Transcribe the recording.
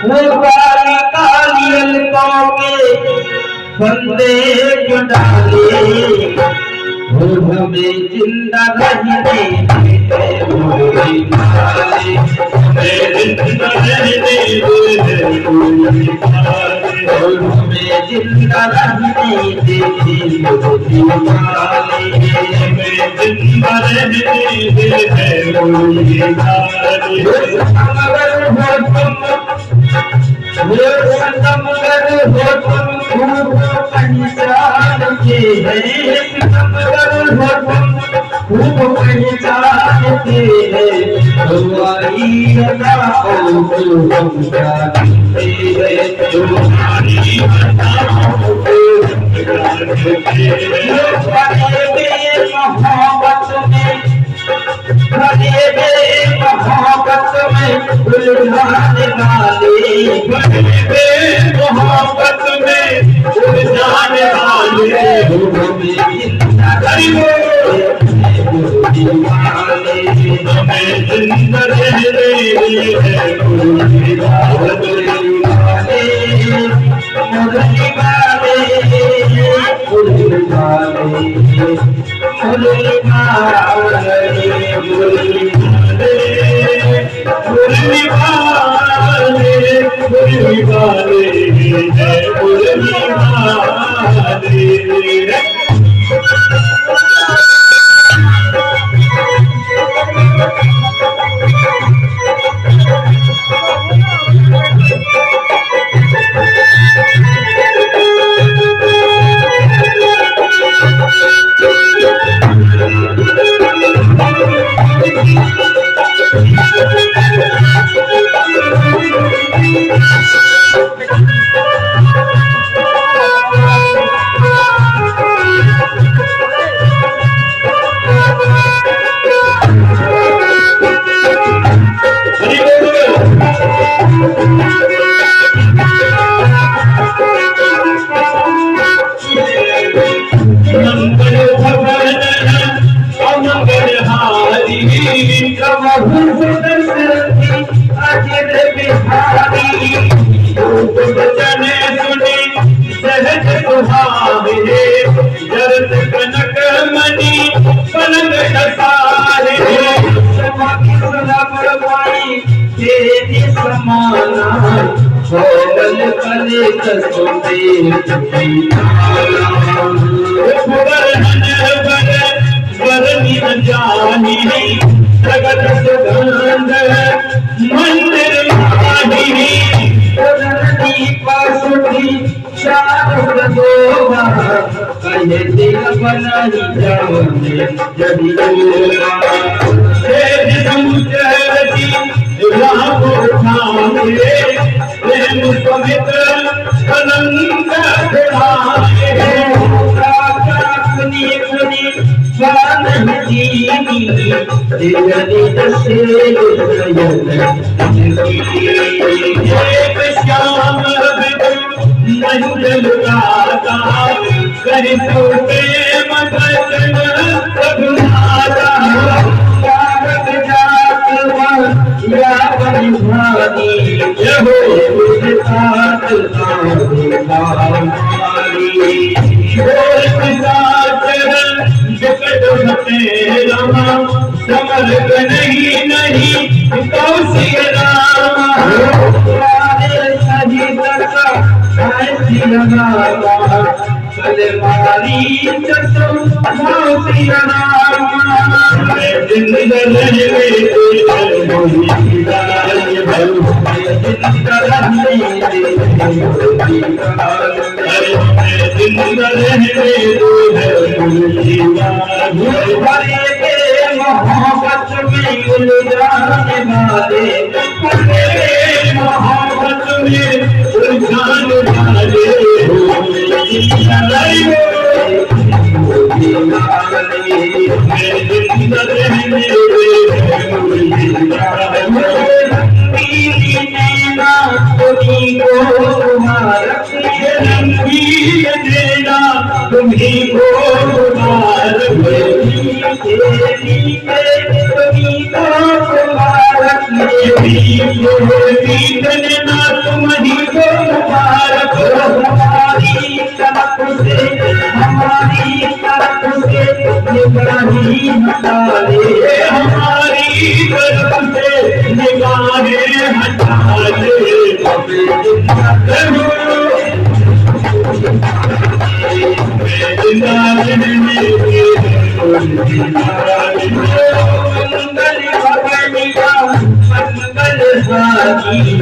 वो काली काली अलकों के बंदे जो डाले, वो हमें जिंदा रहने देते मोरी माले, हमें जिंदा रहने देते मोरी माले, हमें जिंदा रहने देते मोरी माले, हमें जिंदा रहने देते मोरी माले। मगर हो तुम मगर हो तुम खूब पहचान के हैं, मगर हो तुम खूब पहचान के हैं, तुम्हारी अदाओं को हम जानते हैं, तुम्हारी अदाओं को हम जानते हैं। मोहब्बत में मोहब्बत में उलझाने वाले, मोहब्बत में उलझाने वाले, हमें जिंदा रहने तरफ से हमारी तरफ से निगाहें हटा ले हमारी तरफ से निगाहें हटा ले हमें जिंदा करो मंगल भवन का मंगल हारी